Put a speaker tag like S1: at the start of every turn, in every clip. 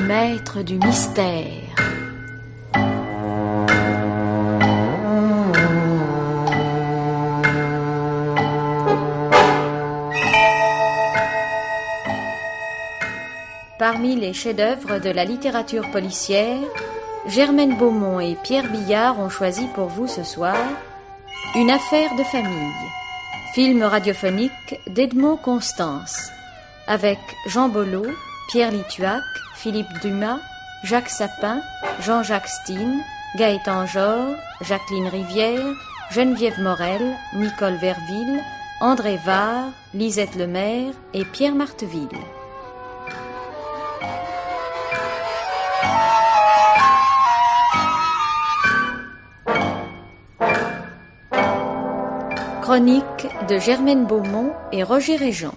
S1: maître du mystère. Parmi les chefs-d'œuvre de la littérature policière, Germaine Beaumont et Pierre Billard ont choisi pour vous ce soir Une affaire de famille, film radiophonique d'Edmond Constance, avec Jean Bollot, Pierre Lituac, Philippe Dumas, Jacques Sapin, Jean-Jacques Steen, Gaëtan Jor, Jacqueline Rivière, Geneviève Morel, Nicole Verville, André Var, Lisette Lemaire et Pierre Marteville. Chronique de Germaine Beaumont et Roger Régent.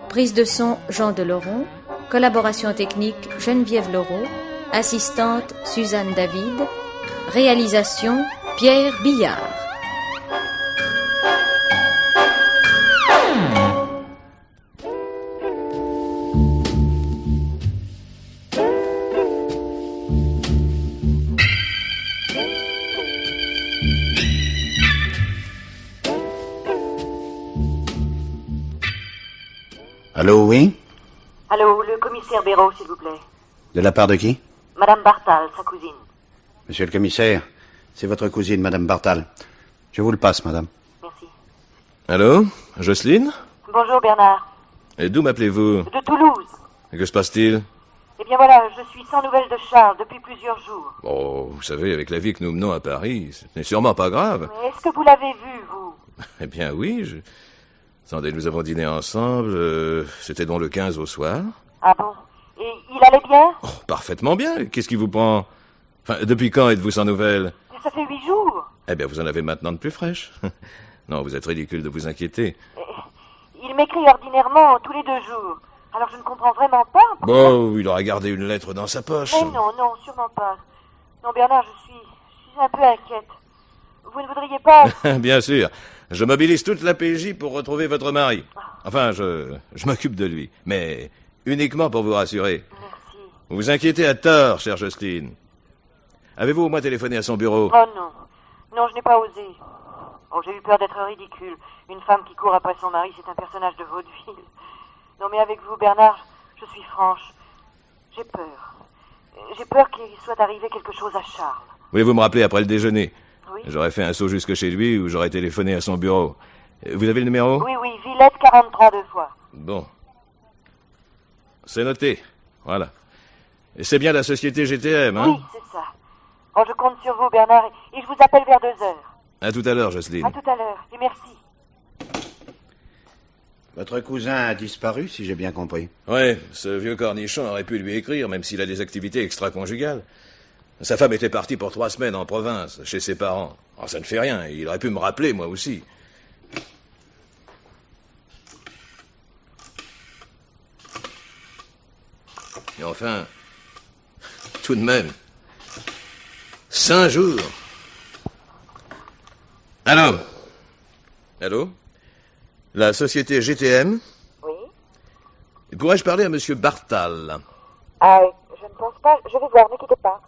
S1: Prise de son Jean Deleron. Collaboration technique Geneviève Laureau. Assistante Suzanne David. Réalisation Pierre Billard.
S2: Allô, oui?
S3: Allô, le commissaire Béraud, s'il vous plaît.
S2: De la part de qui?
S3: Madame Bartal, sa cousine.
S2: Monsieur le commissaire, c'est votre cousine, Madame Bartal. Je vous le passe, madame.
S3: Merci.
S4: Allô? Jocelyne?
S3: Bonjour, Bernard.
S4: Et d'où m'appelez-vous?
S3: De Toulouse.
S4: Et que se passe-t-il?
S3: Eh bien voilà, je suis sans nouvelles de Charles depuis plusieurs jours.
S4: Oh, vous savez, avec la vie que nous menons à Paris, ce n'est sûrement pas grave.
S3: Mais est-ce que vous l'avez vu, vous?
S4: Eh bien oui, Attendez, nous avons dîné ensemble, c'était donc le 15 au soir.
S3: Ah bon? Et il allait bien?
S4: Oh, parfaitement bien, qu'est-ce qui vous prend? Enfin, depuis quand êtes-vous sans nouvelles?
S3: Mais ça fait 8 jours.
S4: Eh bien, vous en avez maintenant de plus fraîches. Non, vous êtes ridicule de vous inquiéter.
S3: Il m'écrit ordinairement tous les 2 jours. Alors je ne comprends vraiment pas.
S4: Bon, il aura gardé une lettre dans sa poche.
S3: Mais non, sûrement pas. Non, Bernard, je suis un peu inquiète. Vous ne voudriez pas...
S4: Bien sûr. Je mobilise toute la PJ pour retrouver votre mari. Enfin, je m'occupe de lui. Mais uniquement pour vous rassurer.
S3: Merci.
S4: Vous vous inquiétez à tort, chère Jocelyne. Avez-vous au moins téléphoné à son bureau?
S3: Oh non. Non, je n'ai pas osé. Oh, j'ai eu peur d'être ridicule. Une femme qui court après son mari, c'est un personnage de vaudeville. Non, mais avec vous, Bernard, je suis franche. J'ai peur. J'ai peur qu'il soit arrivé quelque chose à Charles.
S4: Voulez-vous me rappeler après le déjeuner?
S3: Oui.
S4: J'aurais fait un saut jusque chez lui ou j'aurais téléphoné à son bureau. Vous avez le numéro?
S3: Oui, Villette 43 2 fois.
S4: Bon. C'est noté. Voilà. Et c'est bien la société GTM, hein?
S3: Oui, c'est ça. Oh, je compte sur vous, Bernard, et je vous appelle vers 2 heures.
S4: À tout à l'heure, Jocelyne.
S3: À tout à l'heure, et merci.
S2: Votre cousin a disparu, si j'ai bien compris.
S4: Ouais, ce vieux cornichon aurait pu lui écrire, même s'il a des activités extra-conjugales. Sa femme était partie pour 3 semaines en province, chez ses parents. Oh, ça ne fait rien, il aurait pu me rappeler, moi aussi. Et enfin, tout de même, 5 jours. Allô? Allô? La société GTM?
S3: Oui?
S4: Pourrais-je parler à Monsieur Bartal?
S3: Ah, je ne pense pas. Je vais voir, ne quittez pas.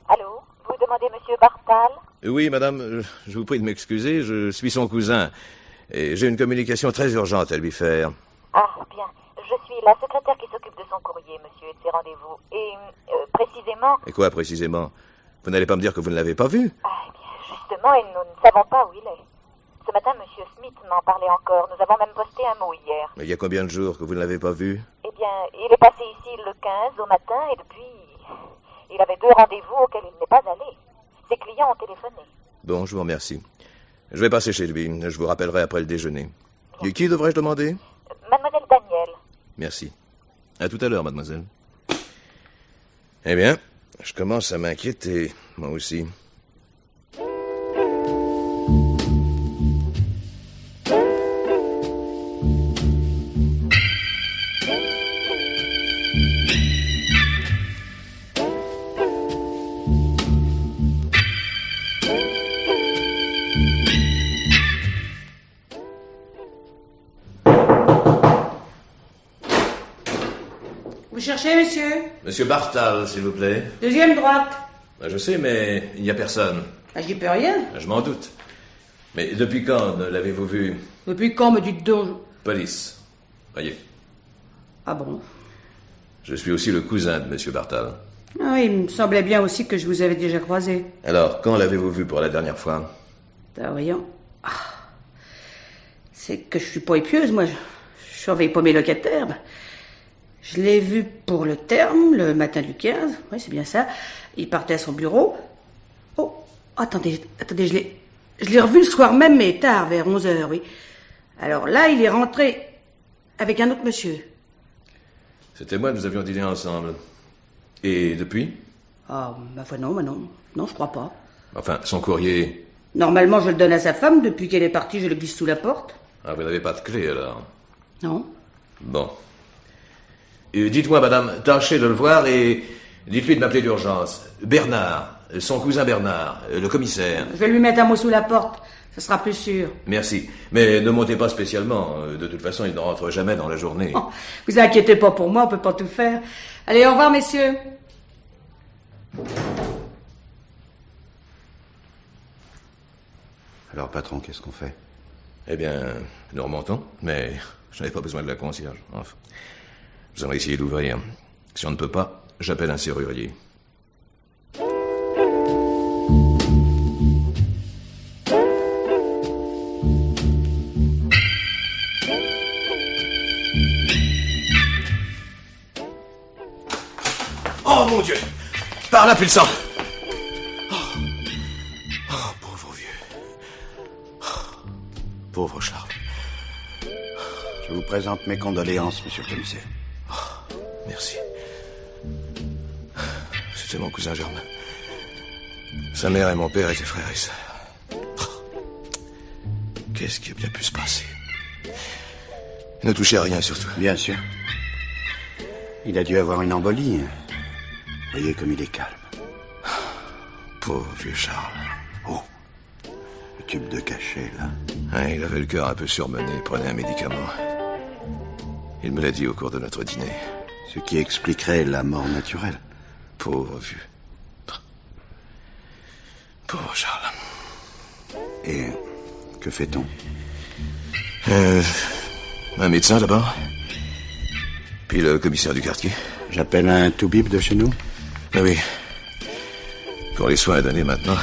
S3: Allô? Vous demandez Monsieur Bartal?
S4: Oui, madame, je vous prie de m'excuser, je suis son cousin. Et j'ai une communication très urgente à lui faire.
S3: Ah, bien. Je suis la secrétaire qui s'occupe de son courrier, monsieur, et de ses rendez-vous. Et, précisément...
S4: Et quoi, précisément? Vous n'allez pas me dire que vous ne l'avez pas vu?
S3: Ah, eh bien, justement, et nous ne savons pas où il est. Ce matin, monsieur Smith m'en parlait encore. Nous avons même posté un mot hier.
S4: Mais il y a combien de jours que vous ne l'avez pas vu?
S3: Eh bien, il est passé ici le 15 au matin, et depuis... Il avait 2 rendez-vous auxquels il n'est pas allé. Ses clients ont téléphoné.
S4: Bon, je vous remercie. Je vais passer chez lui. Je vous rappellerai après le déjeuner. Et qui devrais-je demander?
S3: Mademoiselle Daniel.
S4: Merci. À tout à l'heure, mademoiselle. Eh bien, je commence à m'inquiéter, moi aussi.
S5: Vous cherchez, monsieur?
S4: Monsieur Bartal, s'il vous plaît.
S5: Deuxième droite.
S4: Je sais, mais il n'y a personne.
S5: J'y peux rien.
S4: Je m'en doute. Mais depuis quand l'avez-vous vu?
S5: Depuis quand, me dites donc?
S4: Police. Voyez.
S5: Ah bon?
S4: Je suis aussi le cousin de monsieur Bartal.
S5: Ah, il me semblait bien aussi que je vous avais déjà croisé.
S4: Alors, quand l'avez-vous vu pour la dernière fois?
S5: Voyons. C'est que je suis pas épieuse, moi. Je surveille pas mes locataires. Je l'ai vu pour le terme, le matin du 15. Oui, c'est bien ça. Il partait à son bureau. Oh, attendez, je l'ai revu le soir même, mais tard, vers 11h, oui. Alors là, il est rentré avec un autre monsieur.
S4: C'était moi, nous avions dîné ensemble. Et depuis?
S5: Ah, ma foi, non. Non, je crois pas.
S4: Enfin, son courrier...
S5: Normalement, je le donne à sa femme. Depuis qu'elle est partie, je le glisse sous la porte.
S4: Ah, vous n'avez pas de clé, alors?
S5: Non.
S4: Bon. Dites-moi, madame, tâchez de le voir et dites-lui de m'appeler d'urgence. Bernard, son cousin Bernard, le commissaire.
S5: Je vais lui mettre un mot sous la porte. Ce sera plus sûr.
S4: Merci. Mais ne montez pas spécialement. De toute façon, il ne rentre jamais dans la journée.
S5: Oh, vous inquiétez pas pour moi, on peut pas tout faire. Allez, au revoir, messieurs.
S2: Alors, patron, qu'est-ce qu'on fait?
S4: Eh bien, nous remontons, mais je n'avais pas besoin de la concierge. Enfin, vous allez essayer d'ouvrir. Si on ne peut pas, j'appelle un serrurier. Oh mon Dieu! Par là, plus de sang! Oh, pauvre vieux. Pauvre Charles.
S2: Je vous présente mes condoléances, monsieur le commissaire.
S4: Merci. C'était mon cousin Germain. Sa mère et mon père étaient frères et sœurs. Qu'est-ce qui a bien pu se passer? Ne touchez à rien, surtout.
S2: Bien sûr. Il a dû avoir une embolie. Voyez comme il est calme.
S4: Pauvre vieux Charles.
S2: Oh, le tube de cachet, là.
S4: Ouais, il avait le cœur un peu surmené, il prenait un médicament. Il me l'a dit au cours de notre dîner.
S2: Ce qui expliquerait la mort naturelle.
S4: Pauvre vieux. Pauvre Charles.
S2: Et que fait-on?
S4: Un médecin d'abord. Puis le commissaire du quartier.
S2: J'appelle un toubib de chez nous?
S4: Ah oui. Pour les soins à donner maintenant,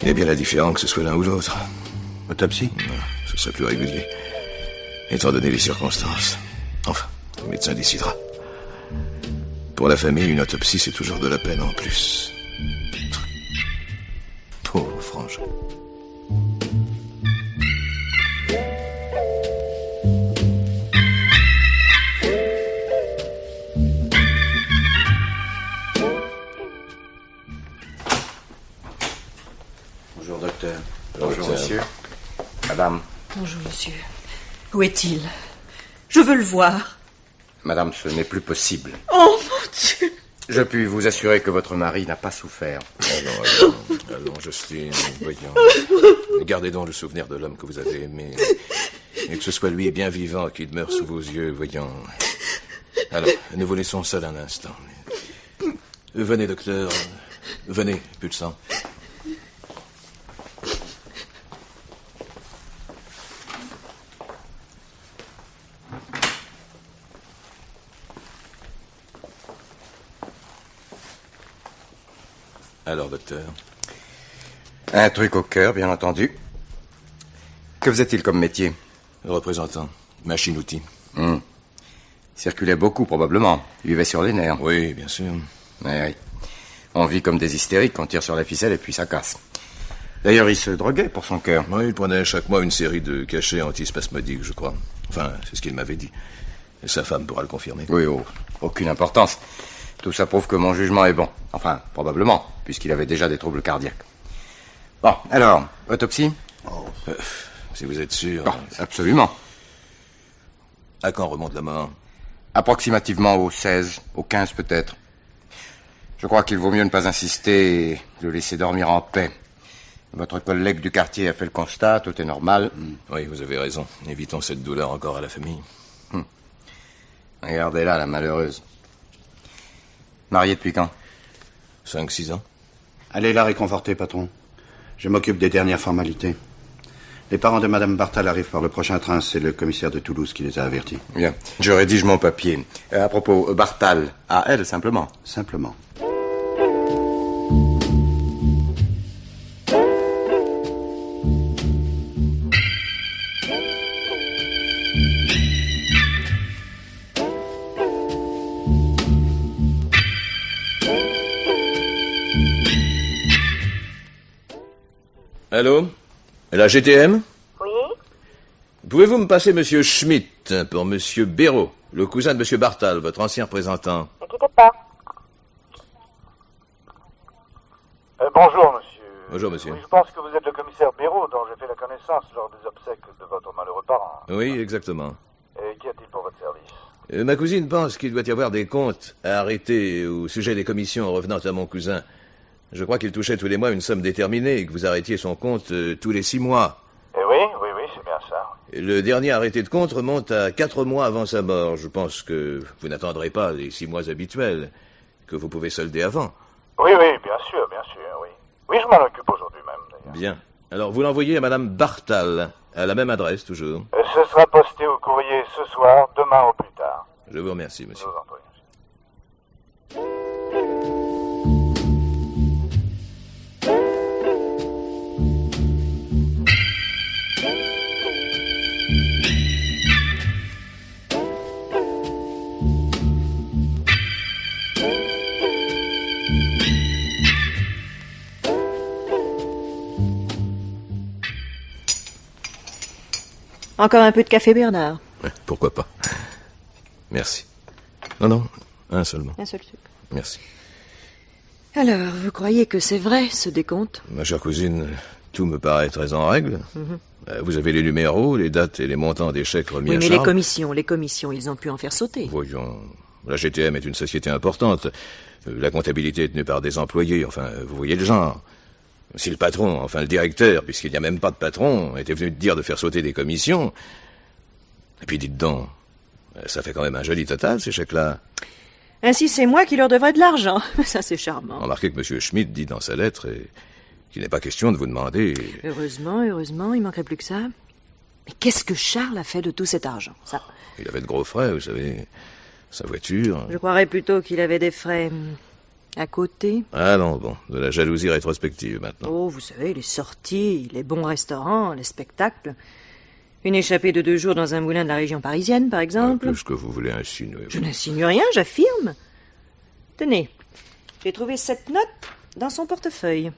S4: il est bien indifférent que ce soit l'un ou l'autre.
S2: Autopsie?
S4: Non, ce serait plus régulier. Étant donné les circonstances. Enfin, le médecin décidera. Pour la famille, une autopsie, c'est toujours de la peine en plus. Pauvre Frange.
S2: Bonjour, docteur.
S6: Bonjour, monsieur. Madame.
S7: Bonjour, monsieur. Où est-il? Je veux le voir.
S6: Madame, ce n'est plus possible.
S7: Oh, mon Dieu!
S6: Je puis vous assurer que votre mari n'a pas souffert.
S4: Allons, Jocelyne, voyons. Gardez donc le souvenir de l'homme que vous avez aimé. Et que ce soit lui bien vivant qu'il demeure sous vos yeux, voyons. Alors, nous vous laissons seul un instant. Venez, docteur. Venez, Pulsant. Alors, docteur?
S6: Un truc au cœur, bien entendu. Que faisait-il comme métier?
S4: Représentant. Machine-outil.
S6: Circulait beaucoup, probablement. Il vivait sur les nerfs.
S4: Oui, bien sûr.
S6: Oui. On vit comme des hystériques, on tire sur la ficelle et puis ça casse. D'ailleurs, il se droguait pour son cœur.
S4: Oui, il prenait chaque mois une série de cachets antispasmodiques, je crois. Enfin, c'est ce qu'il m'avait dit. Et sa femme pourra le confirmer.
S6: Oui, aucune importance. Tout ça prouve que mon jugement est bon. Enfin, probablement, puisqu'il avait déjà des troubles cardiaques. Bon, alors, autopsie?
S4: Si vous êtes sûr.
S6: Bon, absolument.
S4: À quand remonte la mort?
S6: Approximativement au 16, au 15 peut-être. Je crois qu'il vaut mieux ne pas insister et le laisser dormir en paix. Votre collègue du quartier a fait le constat, tout est normal.
S4: Oui, vous avez raison. Évitons cette douleur encore à la famille.
S6: Regardez-la, la malheureuse. Mariée depuis quand?
S4: 5-6 ans.
S2: Allez la réconforter, patron. Je m'occupe des dernières formalités. Les parents de Madame Bartal arrivent par le prochain train. C'est le commissaire de Toulouse qui les a avertis.
S6: Bien. Je rédige mon papier. À propos, Bartal, à elle, simplement.
S2: Simplement.
S4: Allô? La GTM?
S3: Oui?
S4: Pouvez-vous me passer Monsieur Schmitt pour Monsieur Béraud, le cousin de Monsieur Bartal, votre ancien représentant?
S3: Ne quittez pas.
S8: Bonjour, monsieur.
S4: Bonjour, monsieur.
S8: Oui, je pense que vous êtes le commissaire Béraud dont j'ai fait la connaissance lors des obsèques de votre malheureux parent.
S4: Oui, exactement.
S8: Et qu'y a-t-il pour votre service?
S4: Ma cousine pense qu'il doit y avoir des comptes à arrêter au sujet des commissions revenant à mon cousin. Je crois qu'il touchait tous les mois une somme déterminée et que vous arrêtiez son compte tous les 6 mois.
S8: Oui, c'est bien ça.
S4: Le dernier arrêté de compte remonte à 4 mois avant sa mort. Je pense que vous n'attendrez pas les 6 mois habituels, que vous pouvez solder avant.
S8: Oui, bien sûr, oui. Oui, je m'en occupe aujourd'hui même, d'ailleurs.
S4: Bien. Alors, vous l'envoyez à Madame Bartal, à la même adresse, toujours.
S8: Ce sera posté au courrier ce soir, demain au plus tard.
S4: Je vous remercie,
S8: Je
S4: monsieur.
S8: vous en prie.
S7: Encore un peu de café, Bernard.
S4: Pourquoi pas. Merci. Non, un seulement.
S7: Un seul sucre.
S4: Merci.
S7: Alors, vous croyez que c'est vrai, ce décompte?
S4: Ma chère cousine, tout me paraît très en règle. Vous avez les numéros, les dates et les montants des chèques remis
S7: Oui,
S4: à
S7: mais
S4: Charles.
S7: les commissions, ils ont pu en faire sauter.
S4: Voyons, la GTM est une société importante. La comptabilité est tenue par des employés, enfin, vous voyez le genre. Si le patron, enfin le directeur, puisqu'il n'y a même pas de patron, était venu te dire de faire sauter des commissions... Et puis dites donc, ça fait quand même un joli total, ces chèques-là.
S7: Ainsi, c'est moi qui leur devrais de l'argent. Ça, c'est charmant.
S4: Remarquez que M. Schmitt dit dans sa lettre qu'il n'est pas question de vous demander...
S7: Heureusement, il manquerait plus que ça. Mais qu'est-ce que Charles a fait de tout cet argent, ça?
S4: Il avait de gros frais, vous savez, sa voiture...
S7: Je croirais plutôt qu'il avait des frais à côté.
S4: Ah non, bon, de la jalousie rétrospective maintenant.
S7: Oh, vous savez, les sorties, les bons restaurants, les spectacles. Une échappée de 2 jours dans un moulin de la région parisienne, par exemple.
S4: Qu'est-ce que vous voulez insinuer?
S7: Je n'insinue rien, j'affirme. Tenez, j'ai trouvé cette note dans son portefeuille.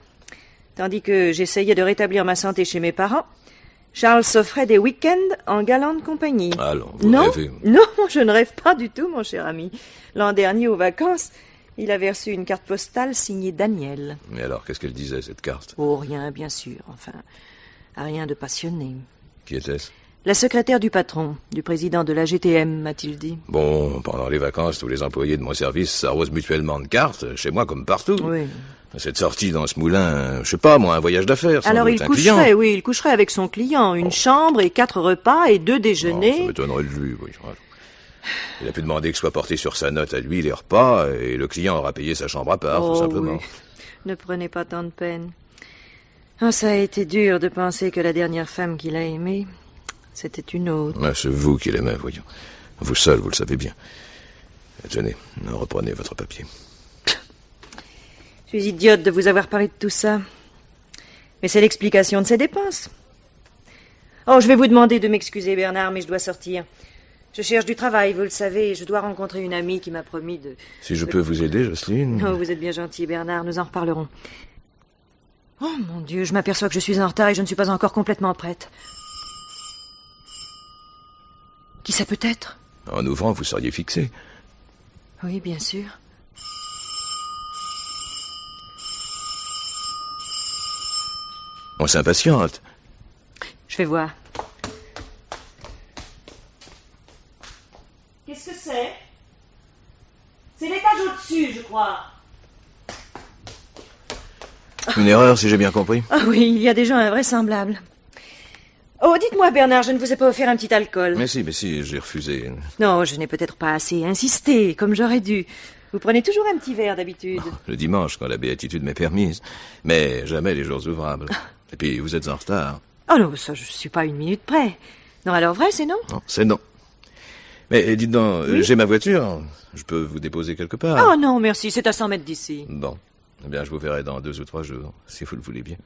S7: Tandis que j'essayais de rétablir ma santé chez mes parents, Charles s'offrait des week-ends en galante compagnie.
S4: Allons, vous
S7: Non,
S4: rêvez.
S7: non, je ne rêve pas du tout, mon cher ami. L'an dernier, aux vacances, il avait reçu une carte postale signée Daniel.
S4: Mais alors, qu'est-ce qu'elle disait, cette carte?
S7: Oh, rien, bien sûr, enfin, rien de passionné.
S4: Qui était-ce?
S7: La secrétaire du patron, du président de la GTM, m'a-t-il dit.
S4: Bon, pendant les vacances, tous les employés de mon service s'arrosent mutuellement de cartes, chez moi comme partout.
S7: Oui.
S4: Cette sortie dans ce moulin, je sais pas, moi, un voyage d'affaires, sans
S7: Alors
S4: doute,
S7: il
S4: un
S7: coucherait,
S4: client.
S7: oui, il coucherait avec son client. Une chambre et 4 repas et 2
S4: Non,
S7: déjeuners.
S4: ça m'étonnerait de lui, oui. Voilà. Il a pu demander que soit porté sur sa note à lui les repas, et le client aura payé sa chambre à part, tout simplement.
S7: Oui. Ne prenez pas tant de peine. Ah, ça a été dur de penser que la dernière femme qu'il a aimée, c'était une autre.
S4: Ah, c'est vous qui l'aimez, voyons. Vous seul, vous le savez bien. Tenez, reprenez votre papier.
S7: Je suis idiote de vous avoir parlé de tout ça. Mais c'est l'explication de ses dépenses. Oh, je vais vous demander de m'excuser, Bernard, mais je dois sortir. Je cherche du travail, vous le savez, et je dois rencontrer une amie qui m'a promis de...
S4: Si je peux vous aider, Jocelyne?
S7: Oh, vous êtes bien gentil, Bernard, nous en reparlerons. Oh, mon Dieu, je m'aperçois que je suis en retard et je ne suis pas encore complètement prête. Qui ça peut être?
S4: En ouvrant, vous seriez fixé.
S7: Oui, bien sûr.
S4: On s'impatiente.
S7: Je vais voir. Qu'est-ce que c'est? C'est l'étage au-dessus, je crois.
S4: Une erreur, si j'ai bien compris.
S7: Ah oui, il y a des gens invraisemblables. Oh, dites-moi, Bernard, je ne vous ai pas offert un petit alcool.
S4: Mais si, j'ai refusé.
S7: Non, je n'ai peut-être pas assez insisté, comme j'aurais dû. Vous prenez toujours un petit verre, d'habitude.
S4: Le dimanche, quand la béatitude m'est permise. Mais jamais les jours ouvrables. Et puis, vous êtes en retard.
S7: Oh non, ça, je suis pas une minute près. Non, alors vrai, c'est non?
S4: Non, c'est non. Mais dites donc,
S7: Oui?
S4: j'ai ma voiture. Je peux vous déposer quelque part.
S7: Oh non, merci, c'est à 100 mètres d'ici.
S4: Bon. Eh bien, je vous verrai dans 2 ou 3 jours, si vous le voulez bien.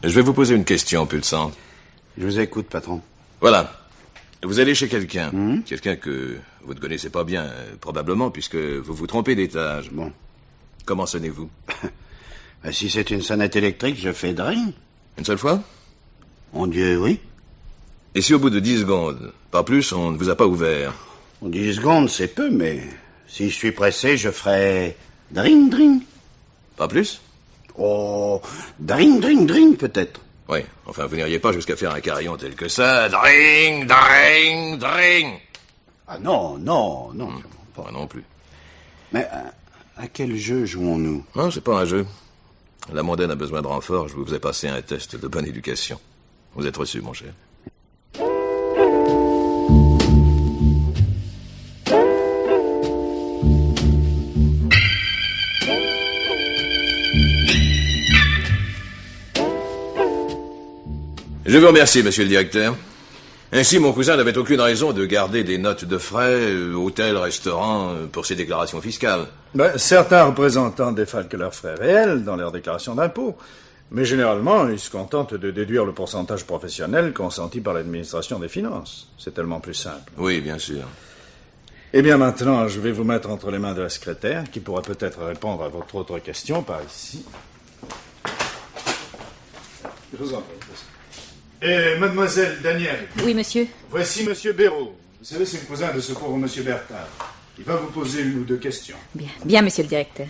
S4: Je vais vous poser une question, Pulsante.
S2: Je vous écoute, patron.
S4: Voilà. Vous allez chez quelqu'un. Quelqu'un que vous ne connaissez pas bien, probablement, puisque vous vous trompez d'étage.
S2: Bon.
S4: Comment sonnez-vous?
S2: Si c'est une sonnette électrique, je fais dring.
S4: Une seule fois?
S2: Mon Dieu, oui.
S4: Et si au bout de 10 secondes, pas plus, on ne vous a pas ouvert?
S2: 10 secondes, c'est peu, mais si je suis pressé, je ferai dring, dring.
S4: Pas plus?
S2: Oh, dring, dring, dring, peut-être.
S4: Oui, enfin, vous n'iriez pas jusqu'à faire un carillon tel que ça. Dring, dring, dring.
S2: Ah non, non, non.
S4: Pas non plus.
S2: Mais à quel jeu jouons-nous?
S4: Non, c'est pas un jeu. La mondaine a besoin de renfort. Je vous ai passé un test de bonne éducation. Vous êtes reçu, mon cher. Je vous remercie, monsieur le directeur. Ainsi, mon cousin n'avait aucune raison de garder des notes de frais, hôtel, restaurant, pour ses déclarations fiscales.
S8: Certains représentants défalquent leurs frais réels dans leurs déclarations d'impôts. Mais généralement, ils se contentent de déduire le pourcentage professionnel consenti par l'administration des finances. C'est tellement plus simple.
S4: Oui, bien sûr.
S8: Eh bien, maintenant, je vais vous mettre entre les mains de la secrétaire, qui pourra peut-être répondre à votre autre question par ici. Je vous en prie. Mademoiselle Daniel.
S1: Oui, monsieur.
S8: Voici Monsieur Béraud. Vous savez, c'est le cousin de ce pauvre Monsieur Bertard. Il va vous poser 1 ou 2 questions.
S1: Bien, monsieur le directeur.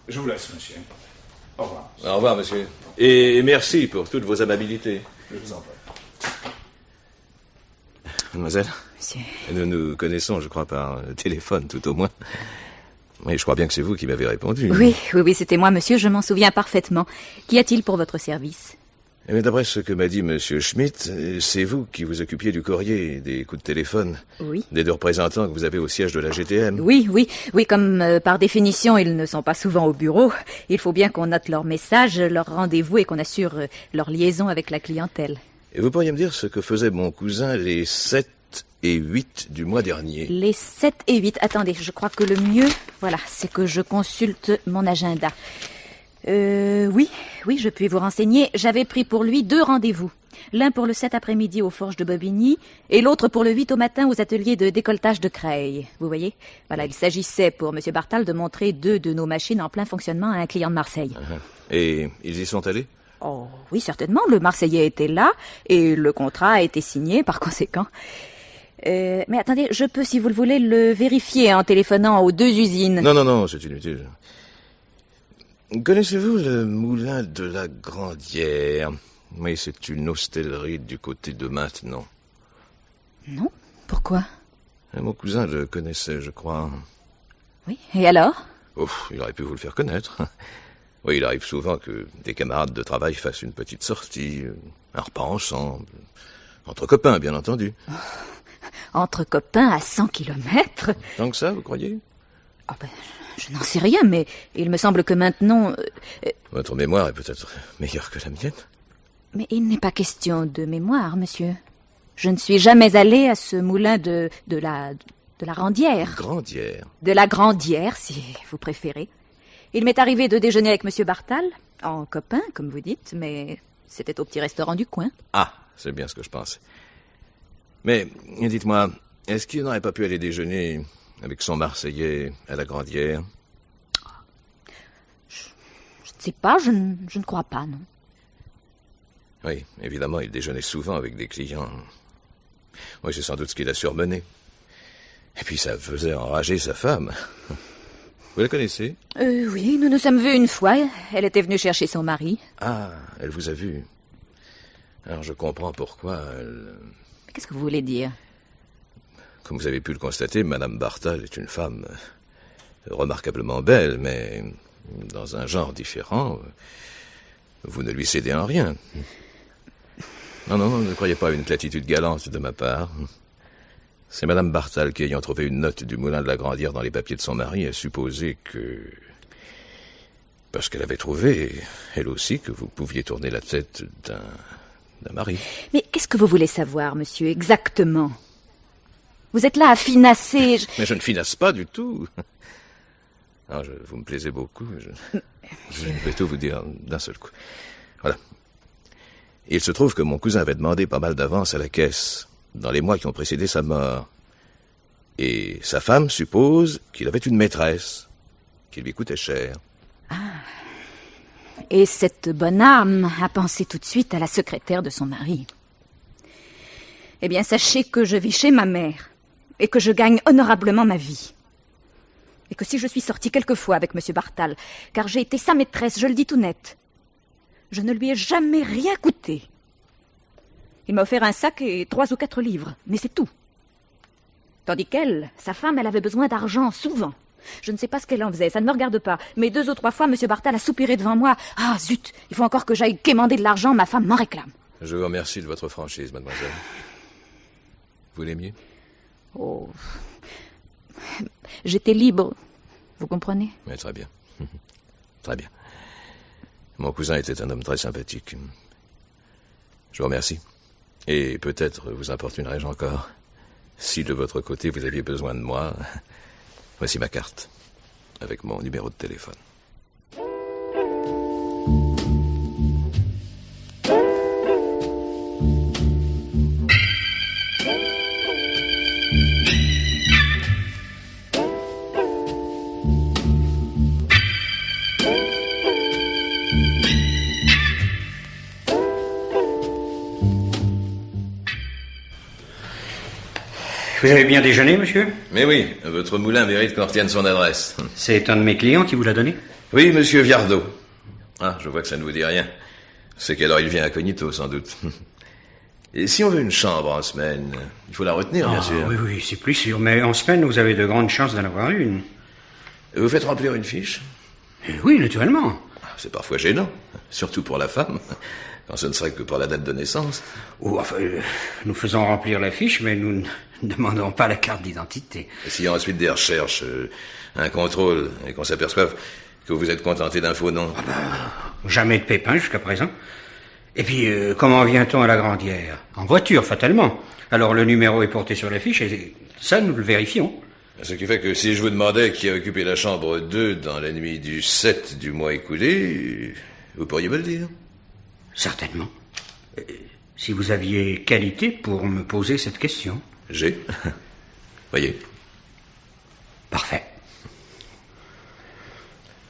S8: Je vous laisse, monsieur. Au revoir.
S4: Au revoir, monsieur. Et merci pour toutes vos amabilités.
S8: Je vous en prie.
S4: Mademoiselle,
S1: Monsieur.
S4: nous nous connaissons, je crois, par téléphone, tout au moins. Oui, je crois bien que c'est vous qui m'avez répondu.
S1: Oui, c'était moi, monsieur, je m'en souviens parfaitement. Qu'y a-t-il pour votre service?
S4: Mais d'après ce que m'a dit monsieur Schmitt, c'est vous qui vous occupiez du courrier, des coups de téléphone.
S1: Oui.
S4: Des 2 représentants que vous avez au siège de la GTM.
S1: Oui, comme par définition, ils ne sont pas souvent au bureau, il faut bien qu'on note leurs messages, leurs rendez-vous et qu'on assure leur liaison avec la clientèle.
S4: Et vous pourriez me dire ce que faisait mon cousin les 7 et 8 du mois dernier?
S1: Les 7 et 8, attendez, je crois que le mieux, voilà, c'est que je consulte mon agenda. Oui, je puis vous renseigner. J'avais pris pour lui 2 rendez-vous. L'un pour le 7 après-midi aux Forges de Bobigny et l'autre pour le 8 au matin aux ateliers de décolletage de Creil. Vous voyez? Voilà, il s'agissait pour M. Bartal de montrer 2 de nos machines en plein fonctionnement à un client de Marseille.
S4: Et ils y sont allés?
S1: Oh, oui, certainement. Le Marseillais était là et le contrat a été signé par conséquent. Mais attendez, je peux, si vous le voulez, le vérifier en téléphonant aux 2 usines.
S4: Non, c'est inutile. Connaissez-vous le moulin de la Grandière? Oui, c'est une hostellerie du côté de Maintenon.
S1: Non? Pourquoi?
S4: Mon cousin le connaissait, je crois.
S1: Oui, et alors?
S4: Il aurait pu vous le faire connaître. Oui, il arrive souvent que des camarades de travail fassent une petite sortie, un repas ensemble. Entre copains, bien entendu.
S1: Entre copains à 100 kilomètres?
S4: Tant que ça, vous croyez?
S1: Je n'en sais rien, mais il me semble que maintenant...
S4: Votre mémoire est peut-être meilleure que la mienne.
S1: Mais il n'est pas question de mémoire, monsieur. Je ne suis jamais allée à ce moulin de la Randière.
S4: Grandière?
S1: De la Grandière, si vous préférez. Il m'est arrivé de déjeuner avec monsieur Bartal, en copain, comme vous dites, mais c'était au petit restaurant du coin.
S4: Ah, c'est bien ce que je pensais. Mais, dites-moi, est-ce qu'il n'aurait pas pu aller déjeuner avec son Marseillais à la Grandière?
S1: Je ne sais pas, je ne crois pas, non.
S4: Oui, évidemment, il déjeunait souvent avec des clients. Oui, c'est sans doute ce qu'il a surmené. Et puis ça faisait enrager sa femme. Vous la connaissez?
S9: Oui, nous nous sommes vus une fois. Elle était venue chercher son mari.
S4: Ah, elle vous a vu. Alors je comprends pourquoi elle...
S9: Qu'est-ce que vous voulez dire?
S4: Comme vous avez pu le constater, Madame Bartal est une femme remarquablement belle, mais dans un genre différent. Vous ne lui cédez en rien. Non, ne croyez pas à une platitude galante de ma part. C'est Madame Bartal qui, ayant trouvé une note du moulin de la Grandière dans les papiers de son mari, a supposé que... Parce qu'elle avait trouvé, elle aussi, que vous pouviez tourner la tête d'un mari.
S9: Mais qu'est-ce que vous voulez savoir, monsieur, exactement? Vous êtes là à finasser...
S4: Mais je ne finasse pas du tout. Non, vous me plaisez beaucoup. Je vais tout vous dire d'un seul coup. Voilà. Il se trouve que mon cousin avait demandé pas mal d'avance à la caisse dans les mois qui ont précédé sa mort. Et sa femme suppose qu'il avait une maîtresse qui lui coûtait cher.
S9: Ah. Et cette bonne âme a pensé tout de suite à la secrétaire de son mari. Eh bien, sachez que je vis chez ma mère et que je gagne honorablement ma vie. Et que si je suis sortie quelquefois avec M. Bartal, car j'ai été sa maîtresse, je le dis tout net, je ne lui ai jamais rien coûté. Il m'a offert un sac et 3 ou 4 livres, mais c'est tout. Tandis qu'elle, sa femme, elle avait besoin d'argent, souvent. Je ne sais pas ce qu'elle en faisait, ça ne me regarde pas. Mais 2 ou 3 fois, M. Bartal a soupiré devant moi. Ah, zut, il faut encore que j'aille quémander de l'argent, ma femme m'en réclame.
S4: Je vous remercie de votre franchise, mademoiselle. Vous l'aimiez?
S9: Oh, j'étais libre, vous comprenez?
S4: Mais très bien. Très bien. Mon cousin était un homme très sympathique. Je vous remercie. Et peut-être vous importunerai-je encore. Si de votre côté vous aviez besoin de moi, voici ma carte, avec mon numéro de téléphone.
S10: Vous avez bien déjeuné, monsieur?
S4: Mais oui, votre moulin mérite qu'on retienne son adresse.
S10: C'est un de mes clients qui vous l'a donné?
S4: Oui, monsieur Viardot. Ah, je vois que ça ne vous dit rien. C'est qu'alors il vient incognito, sans doute. Et si on veut une chambre en semaine, il faut la retenir, bien sûr.
S10: Oui, c'est plus sûr. Mais en semaine, vous avez de grandes chances d'en avoir une.
S4: Vous faites remplir une fiche?
S10: Oui, naturellement.
S4: C'est parfois gênant, surtout pour la femme, quand ce ne serait que pour la date de naissance.
S10: Oh, enfin, nous faisons remplir la fiche, mais nous ne demandons pas la carte d'identité.
S4: Et s'il y a ensuite des recherches, un contrôle, et qu'on s'aperçoive que vous êtes contenté d'un faux nom?
S10: Jamais de pépin jusqu'à présent. Et puis, comment vient-on à la Grandière? En voiture, fatalement. Alors le numéro est porté sur la fiche, et ça, nous le vérifions.
S4: Ce qui fait que si je vous demandais qui a occupé la chambre 2 dans la nuit du 7 du mois écoulé, vous pourriez me le dire?
S10: Certainement. Si vous aviez qualité pour me poser cette question.
S4: J'ai. Voyez.
S10: Parfait.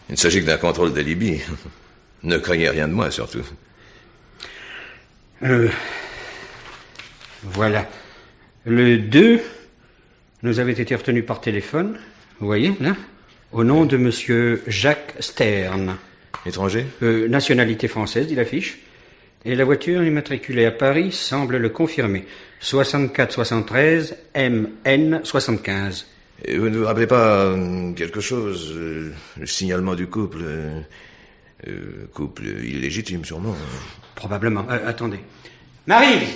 S4: Il ne s'agit que d'un contrôle d'alibi. Ne craignez rien de moi, surtout.
S10: Voilà. Le 2 nous avait été retenu par téléphone, vous voyez, là, au nom de monsieur Jacques Stern.
S4: Étranger?
S10: Nationalité française, dit l'affiche. Et la voiture immatriculée à Paris semble le confirmer. 64-73 MN 75.
S4: Et vous ne vous rappelez pas quelque chose, le signalement du couple, couple illégitime sûrement.
S10: Probablement. Attendez. Maryse!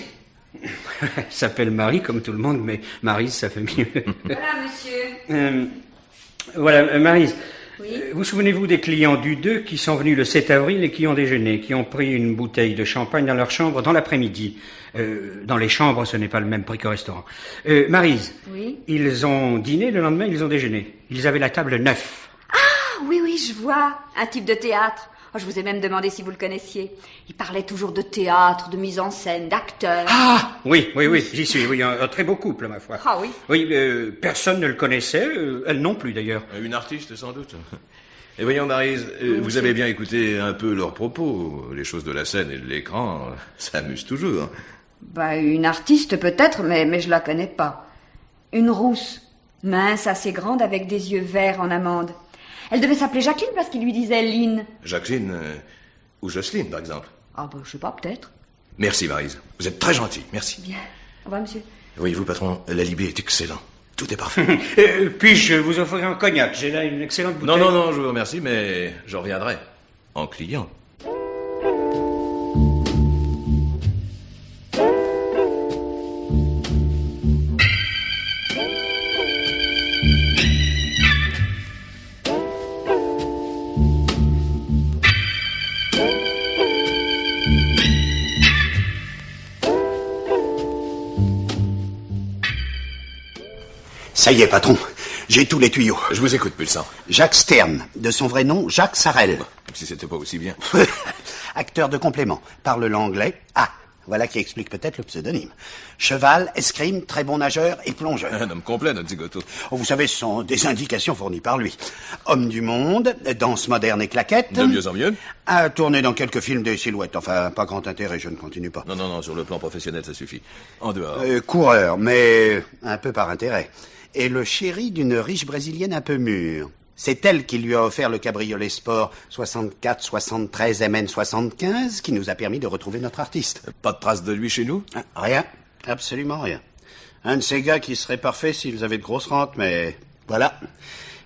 S10: S'appelle Marie comme tout le monde, mais Maryse, ça fait mieux.
S9: Voilà, monsieur.
S10: Voilà, Maryse.
S9: Oui.
S10: Vous souvenez-vous des clients du 2 qui sont venus le 7 avril et qui ont déjeuné, qui ont pris une bouteille de champagne dans leur chambre dans l'après-midi? Dans les chambres, ce n'est pas le même prix qu'au restaurant. Maryse.
S9: Oui.
S10: Ils ont dîné, le lendemain, ils ont déjeuné. Ils avaient la table 9.
S9: Ah, oui, je vois. Un type de théâtre. Oh, je vous ai même demandé si vous le connaissiez. Il parlait toujours de théâtre, de mise en scène, d'acteurs.
S10: Ah, oui, j'y suis. Oui, un très beau couple, ma foi.
S9: Ah oui.
S10: Oui, personne ne le connaissait, elle non plus, d'ailleurs.
S4: Une artiste, sans doute. Et voyons, Maryse, vous avez bien écouté un peu leurs propos. Les choses de la scène et de l'écran, ça amuse toujours.
S9: Une artiste peut-être, mais je la connais pas. Une rousse, mince, assez grande, avec des yeux verts en amande. Elle devait s'appeler Jacqueline parce qu'il lui disait Lynn.
S4: Jacqueline ou Jocelyne, par exemple.
S9: Ah je sais pas, peut-être.
S4: Merci, Maryse. Vous êtes très gentil. Merci.
S9: Bien. Au revoir, monsieur.
S4: Voyez-vous, patron, l'alibi est excellent. Tout est parfait.
S10: Puis-je vous offrir un cognac? J'ai là une excellente bouteille.
S4: Non, je vous remercie, mais je reviendrai. En client.
S2: Ça y est, patron. J'ai tous les tuyaux.
S4: Je vous écoute, Pulsant.
S2: Jacques Stern, de son vrai nom, Jacques Sarel.
S4: Comme si c'était pas aussi bien.
S2: Acteur de complément. Parle l'anglais. Ah, voilà qui explique peut-être le pseudonyme. Cheval, escrime, très bon nageur et plongeur.
S4: Un homme complet, notre zigoto.
S2: Oh, vous savez, ce sont des indications fournies par lui. Homme du monde, danse moderne et claquette.
S4: De mieux en mieux.
S2: A tourné dans quelques films de silhouettes. Enfin, pas grand intérêt, je ne continue pas.
S4: Non, sur le plan professionnel, ça suffit. En dehors.
S2: Coureur, mais un peu par intérêt. Et le chéri d'une riche brésilienne un peu mûre. C'est elle qui lui a offert le cabriolet sport 64-73 MN75 qui nous a permis de retrouver notre artiste.
S4: Pas de trace de lui chez nous?
S2: Rien, absolument rien. Un de ces gars qui serait parfait s'ils avaient de grosses rentes, mais voilà,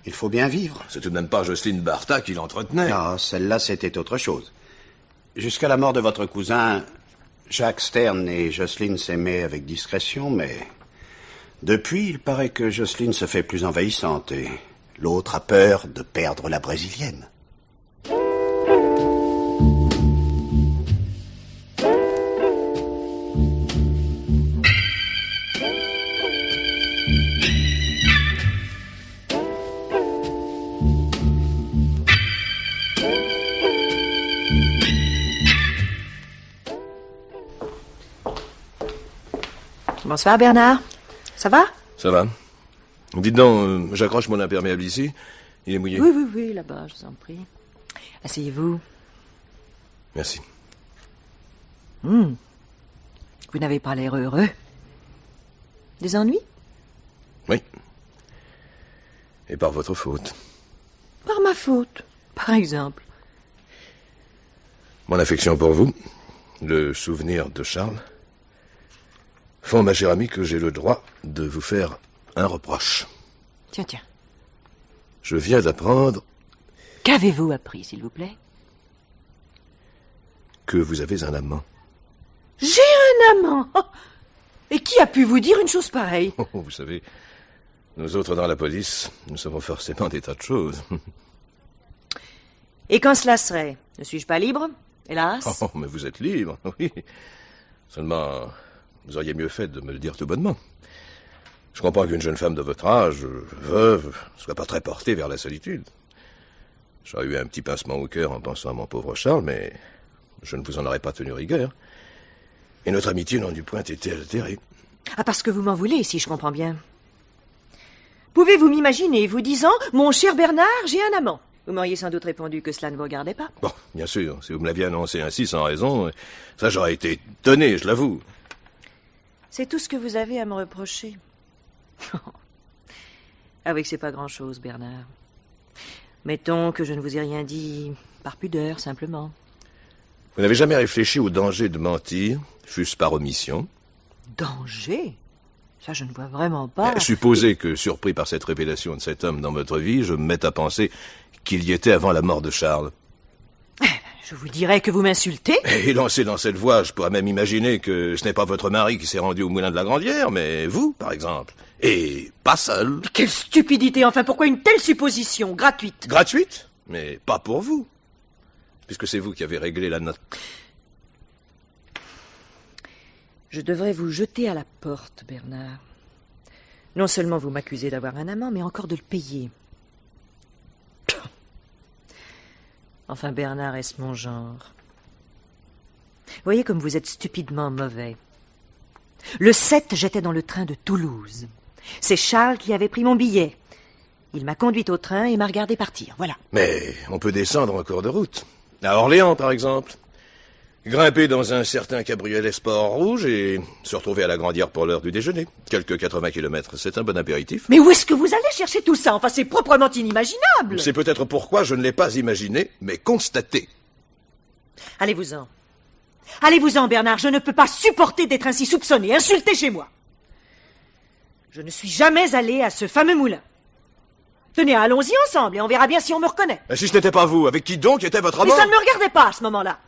S2: il faut bien vivre.
S4: C'est tout de même pas Jocelyne Bartha qui l'entretenait.
S2: Non, celle-là c'était autre chose. Jusqu'à la mort de votre cousin, Jacques Stern et Jocelyne s'aimaient avec discrétion, mais... Depuis, il paraît que Jocelyne se fait plus envahissante et l'autre a peur de perdre la brésilienne.
S7: Bonsoir, Bernard. Ça va?
S4: Ça va. Dites donc, j'accroche mon imperméable ici. Il est mouillé.
S7: Oui, là-bas, je vous en prie. Asseyez-vous.
S4: Merci.
S7: Vous n'avez pas l'air heureux. Des ennuis?
S4: Oui. Et par votre faute.
S7: Par ma faute, par exemple.
S4: Mon affection pour vous, le souvenir de Charles, font, ma chère amie, que j'ai le droit de vous faire un reproche.
S7: Tiens.
S4: Je viens d'apprendre...
S7: Qu'avez-vous appris, s'il vous plaît?
S4: Que vous avez un amant.
S7: J'ai un amant? Oh. Et qui a pu vous dire une chose pareille?
S4: Vous savez, nous autres dans la police, nous savons forcément des tas de choses.
S7: Et quand cela serait? Ne suis-je pas libre, hélas?
S4: Oh, mais vous êtes libre, oui. Seulement... Vous auriez mieux fait de me le dire tout bonnement. Je comprends qu'une jeune femme de votre âge, veuve, soit pas très portée vers la solitude. J'aurais eu un petit pincement au cœur en pensant à mon pauvre Charles, mais je ne vous en aurais pas tenu rigueur. Et notre amitié n'en eût point été altérée.
S7: Ah, parce que vous m'en voulez, si je comprends bien. Pouvez-vous m'imaginer, vous disant, mon cher Bernard, j'ai un amant? Vous m'auriez sans doute répondu que cela ne vous regardait pas.
S4: Bon, bien sûr, si vous me l'aviez annoncé ainsi, sans raison, ça j'aurais été étonné, je l'avoue.
S7: C'est tout ce que vous avez à me reprocher. Ah oui, que c'est pas grand-chose, Bernard. Mettons que je ne vous ai rien dit par pudeur, simplement.
S4: Vous n'avez jamais réfléchi au danger de mentir, fût-ce par omission?
S7: Danger? Ça, je ne vois vraiment pas.
S4: Supposez que, surpris par cette révélation de cet homme dans votre vie, je me mette à penser qu'il y était avant la mort de Charles.
S7: Je vous dirais que vous m'insultez.
S4: Et lancé dans cette voie, je pourrais même imaginer que ce n'est pas votre mari qui s'est rendu au moulin de la Grandière, mais vous, par exemple. Et pas seul.
S7: Mais quelle stupidité, enfin, pourquoi une telle supposition, gratuite?
S4: Gratuite? Mais pas pour vous. Puisque c'est vous qui avez réglé la note.
S7: Je devrais vous jeter à la porte, Bernard. Non seulement vous m'accusez d'avoir un amant, mais encore de le payer. Enfin, Bernard, est-ce mon genre? Voyez comme vous êtes stupidement mauvais. Le 7, j'étais dans le train de Toulouse. C'est Charles qui avait pris mon billet. Il m'a conduite au train et m'a regardé partir, voilà.
S4: Mais on peut descendre en cours de route. À Orléans, par exemple. Grimper dans un certain cabriolet sport rouge et se retrouver à la Grandière pour l'heure du déjeuner. Quelques 80 kilomètres, c'est un bon apéritif.
S7: Mais où est-ce que vous allez chercher tout ça? Enfin, c'est proprement inimaginable.
S4: C'est peut-être pourquoi je ne l'ai pas imaginé, mais constaté.
S7: Allez-vous-en. Allez-vous-en, Bernard. Je ne peux pas supporter d'être ainsi soupçonné, insulté chez moi. Je ne suis jamais allé à ce fameux moulin. Tenez, allons-y ensemble et on verra bien si on me reconnaît.
S4: Et si ce n'était pas vous, avec qui donc était votre amant?
S7: Mais ça ne me regardait pas à ce moment-là.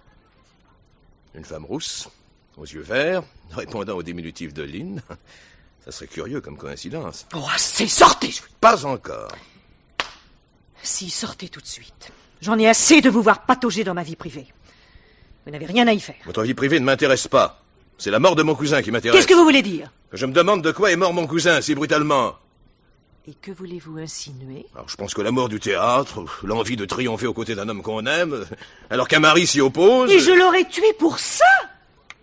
S4: Une femme rousse, aux yeux verts, répondant au diminutif de Lynn. Ça serait curieux comme coïncidence.
S7: Oh, assez, sortez!
S4: Pas encore.
S7: Si, sortez tout de suite. J'en ai assez de vous voir patauger dans ma vie privée. Vous n'avez rien à y faire.
S4: Votre vie privée ne m'intéresse pas. C'est la mort de mon cousin qui m'intéresse.
S7: Qu'est-ce que vous voulez dire?
S4: Je me demande de quoi est mort mon cousin, si brutalement.
S7: Et que voulez-vous insinuer?
S4: Alors, je pense que l'amour du théâtre, l'envie de triompher aux côtés d'un homme qu'on aime, alors qu'un mari s'y oppose...
S7: Et je l'aurais tué pour ça?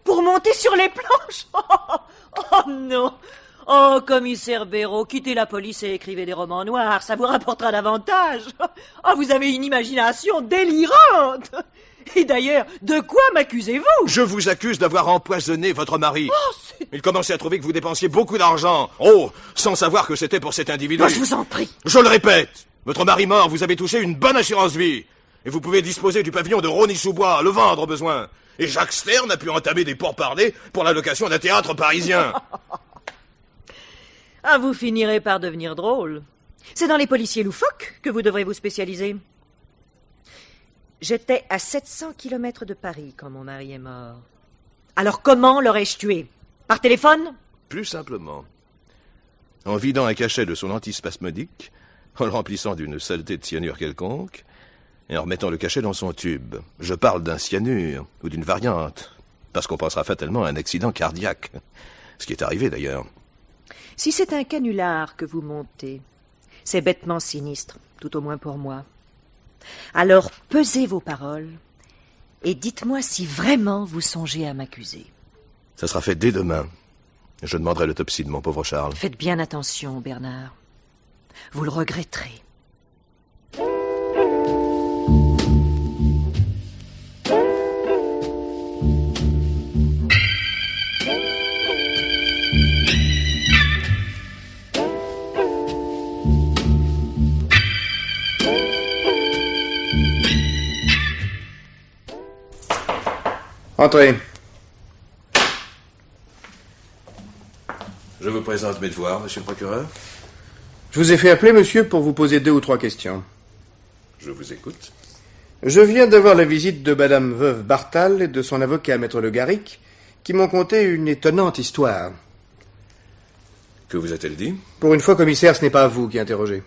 S7: Pour monter sur les planches? Oh non! Oh, commissaire Béraud, quittez la police et écrivez des romans noirs, ça vous rapportera davantage. Oh, vous avez une imagination délirante. Et d'ailleurs, de quoi m'accusez-vous?
S4: Je vous accuse d'avoir empoisonné votre mari. Oh, il commençait à trouver que vous dépensiez beaucoup d'argent. Oh, sans savoir que c'était pour cet individu.
S7: Oh, je vous en prie.
S4: Je le répète, votre mari mort, vous avez touché une bonne assurance vie. Et vous pouvez disposer du pavillon de Rosny-sous-Bois, le vendre au besoin. Et Jacques Stern a pu entamer des pourparlers pour la location d'un théâtre parisien.
S7: Ah, vous finirez par devenir drôle. C'est dans les policiers loufoques que vous devrez vous spécialiser. J'étais à 700 kilomètres de Paris quand mon mari est mort. Alors comment l'aurais-je tué? Par téléphone?
S4: Plus simplement. En vidant un cachet de son antispasmodique, en le remplissant d'une saleté de cyanure quelconque, et en remettant le cachet dans son tube. Je parle d'un cyanure, ou d'une variante, parce qu'on pensera fatalement à un accident cardiaque. Ce qui est arrivé d'ailleurs.
S7: Si c'est un canular que vous montez, c'est bêtement sinistre, tout au moins pour moi. Alors pesez vos paroles et dites-moi si vraiment vous songez à m'accuser.
S4: Ça sera fait dès demain. Je demanderai l'autopsie de mon pauvre Charles.
S7: Faites bien attention, Bernard. Vous le regretterez.
S6: Entrez.
S4: Je vous présente mes devoirs, monsieur le procureur.
S6: Je vous ai fait appeler, monsieur, pour vous poser 2 ou 3 questions.
S4: Je vous écoute.
S6: Je viens d'avoir la visite de madame veuve Bartal et de son avocat, maître Le Garric, qui m'ont conté une étonnante histoire.
S4: Que vous a-t-elle dit?
S6: Pour une fois, commissaire, ce n'est pas vous qui interrogez.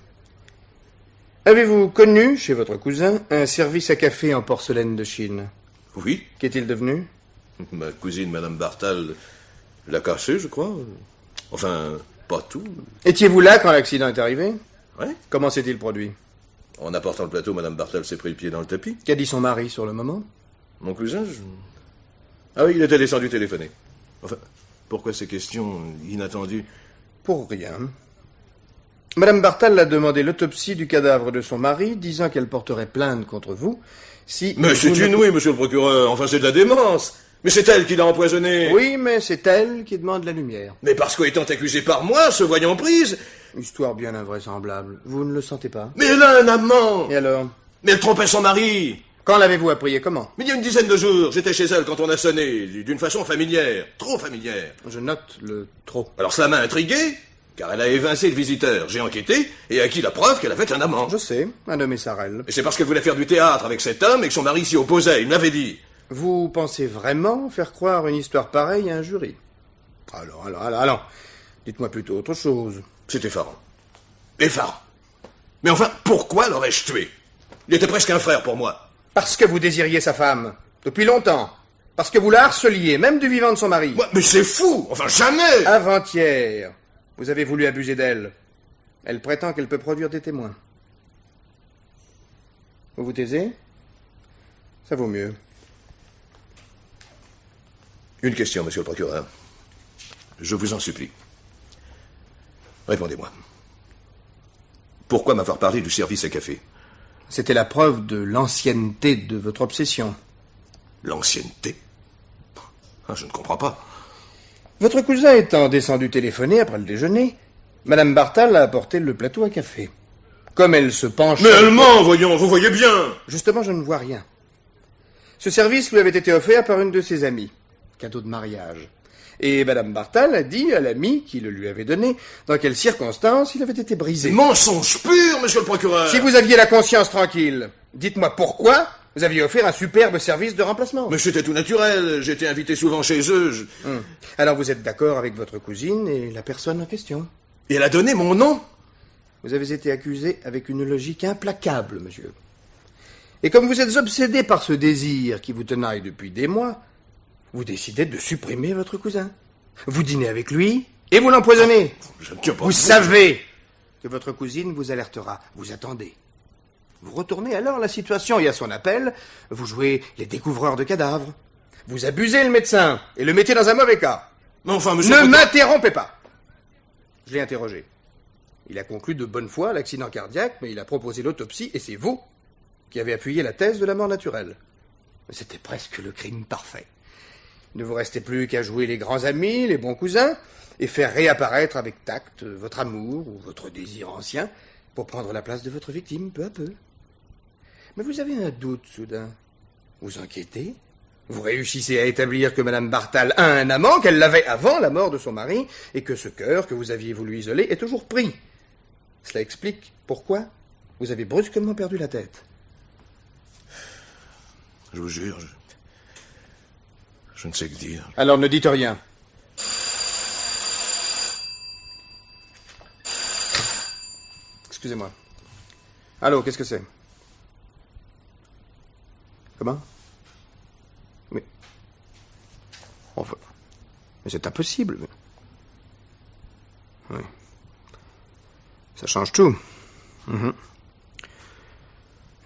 S6: Avez-vous connu, chez votre cousin, un service à café en porcelaine de Chine?
S4: Oui.
S6: Qu'est-il devenu?
S4: Ma cousine, madame Bartal, l'a cassé, je crois. Enfin, pas tout.
S6: Étiez-vous là quand l'accident est arrivé?
S4: Oui.
S6: Comment s'est-il produit?
S4: En apportant le plateau, madame Bartal s'est pris le pied dans le tapis.
S6: Qu'a dit son mari sur le moment?
S4: Mon cousin, Ah oui, il était descendu téléphoner. Enfin, pourquoi ces questions inattendues?
S6: Pour rien. Madame Bartal a demandé l'autopsie du cadavre de son mari, disant qu'elle porterait plainte contre vous si...
S4: Mais c'est inouï, monsieur le procureur. Enfin, c'est de la démence. Mais c'est elle qui l'a empoisonné.
S6: Oui, mais c'est elle qui demande la lumière.
S4: Mais parce qu'étant accusée par moi, se voyant prise...
S6: Histoire bien invraisemblable. Vous ne le sentez pas?
S4: Mais elle a un amant.
S6: Et alors?
S4: Mais elle trompait son mari.
S6: Quand l'avez-vous appris et comment?
S4: Mais il y a une dizaine de jours, j'étais chez elle quand on a sonné, d'une façon familière, trop familière.
S6: Je note le trop.
S4: Alors cela m'a intrigué, car elle a évincé le visiteur. J'ai enquêté et acquis la preuve qu'elle avait un amant.
S6: Je sais, un nommé Sarel.
S4: Et c'est parce qu'elle voulait faire du théâtre avec cet homme et que son mari s'y opposait, il me l'avait dit.
S6: Vous pensez vraiment faire croire une histoire pareille à un jury? Alors. Dites-moi plutôt autre chose.
S4: C'est effarant. Effarant. Mais enfin, pourquoi l'aurais-je tué? Il était presque un frère pour moi.
S6: Parce que vous désiriez sa femme. Depuis longtemps. Parce que vous la harceliez, même du vivant de son mari.
S4: Mais c'est fou. Enfin, jamais.
S6: Avant-hier, vous avez voulu abuser d'elle. Elle prétend qu'elle peut produire des témoins. Vous vous taisez? Ça vaut mieux.
S4: Une question, monsieur le procureur. Je vous en supplie. Répondez-moi. Pourquoi m'avoir parlé du service à café?
S6: C'était la preuve de l'ancienneté de votre obsession.
S4: L'ancienneté? Ah, je ne comprends pas.
S6: Votre cousin étant descendu téléphoner après le déjeuner, Madame Bartal a apporté le plateau à café. Comme elle se penche...
S4: Mais elle ment, voyons, vous voyez bien.
S6: Justement, je ne vois rien. Ce service lui avait été offert par une de ses amies. Cadeau de mariage. Et Madame Bartal a dit à l'ami qui le lui avait donné dans quelles circonstances il avait été brisé.
S4: Mensonge pur, monsieur le procureur.
S6: Si vous aviez la conscience tranquille, dites-moi pourquoi vous aviez offert un superbe service de remplacement.
S4: Mais c'était tout naturel. J'étais invité souvent chez eux.
S6: Alors vous êtes d'accord avec votre cousine et la personne en question.
S4: Et elle a donné mon nom.
S6: Vous avez été accusé avec une logique implacable, monsieur. Et comme vous êtes obsédé par ce désir qui vous tenaille depuis des mois, vous décidez de supprimer votre cousin. Vous dînez avec lui et vous l'empoisonnez.
S4: Je ne tiens pas.
S6: Vous savez que votre cousine vous alertera. Vous attendez. Vous retournez alors la situation et à son appel, vous jouez les découvreurs de cadavres. Vous abusez le médecin et le mettez dans un mauvais cas.
S4: Mais enfin, monsieur...
S6: Ne m'interrompez pas. Je l'ai interrogé. Il a conclu de bonne foi l'accident cardiaque, mais il a proposé l'autopsie et c'est vous qui avez appuyé la thèse de la mort naturelle. C'était presque le crime parfait. Il ne vous restait plus qu'à jouer les grands amis, les bons cousins, et faire réapparaître avec tact votre amour ou votre désir ancien pour prendre la place de votre victime peu à peu. Mais vous avez un doute soudain. Vous inquiétez. Vous réussissez à établir que Madame Bartal a un amant, qu'elle l'avait avant la mort de son mari, et que ce cœur que vous aviez voulu isoler est toujours pris. Cela explique pourquoi vous avez brusquement perdu la tête.
S4: Je vous jure, je ne sais que dire.
S6: Alors ne dites rien. Excusez-moi. Allô, qu'est-ce que c'est? Comment? Mais... Enfin... Mais c'est impossible. Oui. Ça change tout. Je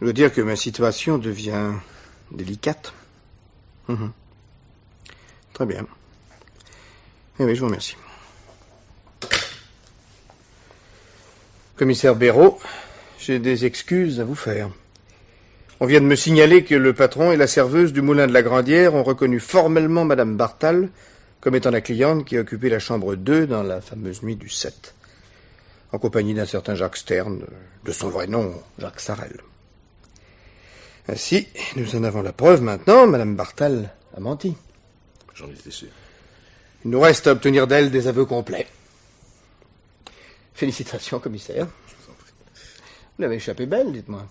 S6: dois dire que ma situation devient délicate. Très bien. Eh oui, je vous remercie. Commissaire Béraud, j'ai des excuses à vous faire. On vient de me signaler que le patron et la serveuse du Moulin de la Grandière ont reconnu formellement Madame Bartal comme étant la cliente qui a occupé la chambre 2 dans la fameuse nuit du 7, en compagnie d'un certain Jacques Stern, de son vrai nom, Jacques Sarel. Ainsi, nous en avons la preuve maintenant, Madame Bartal a menti.
S4: J'en étais sûr.
S6: Il nous reste à obtenir d'elle des aveux complets. Félicitations, commissaire. Vous l'avez échappé belle, dites-moi.